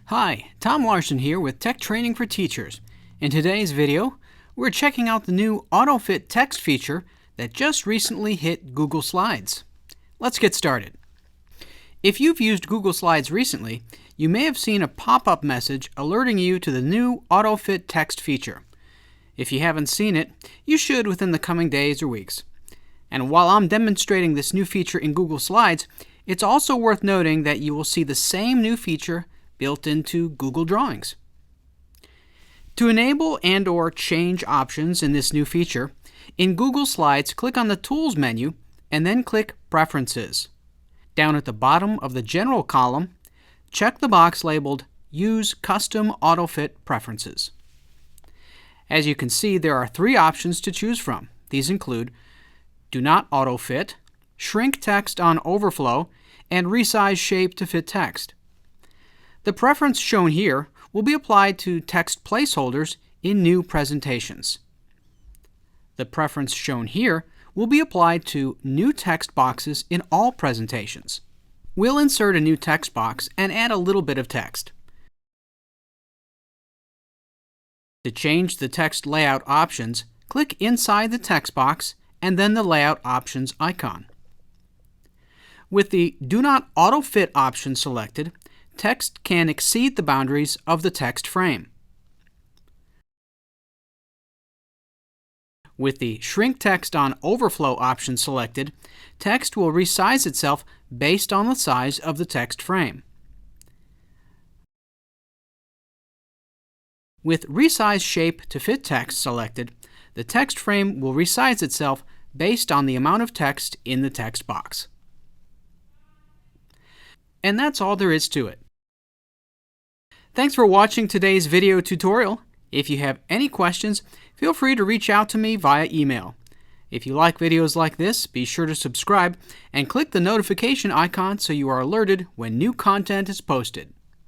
Hi, Tom Larson here with Tech Training for Teachers. In today's video, we're checking out the new AUTOFIT text feature that just recently hit Google Slides. Let's get started. If you've used Google Slides recently, you may have seen a pop-up message alerting you to the new AUTOFIT text feature. If you haven't seen it, you should within the coming days or weeks. And while I'm demonstrating this new feature in Google Slides, it's also worth noting that you will see the same new feature built into Google Drawings. To enable and/or change options in this new feature, in Google Slides, click on the Tools menu and then click Preferences. Down at the bottom of the General column, check the box labeled Use Custom AutoFit Preferences. As you can see, there are three options to choose from. These include Do Not AutoFit, Shrink Text on Overflow, and Resize Shape to Fit Text. The preference shown here will be applied to text placeholders in new presentations. The preference shown here will be applied to new text boxes in all presentations. We'll insert a new text box and add a little bit of text. To change the text layout options, click inside the text box and then the Layout Options icon. With the Do Not AutoFit option selected, text can exceed the boundaries of the text frame. With the Shrink Text on Overflow option selected, text will resize itself based on the size of the text frame. With Resize Shape to Fit Text selected, the text frame will resize itself based on the amount of text in the text box. And that's all there is to it. Thanks for watching today's video tutorial. If you have any questions, feel free to reach out to me via email. If you like videos like this, be sure to subscribe and click the notification icon so you are alerted when new content is posted.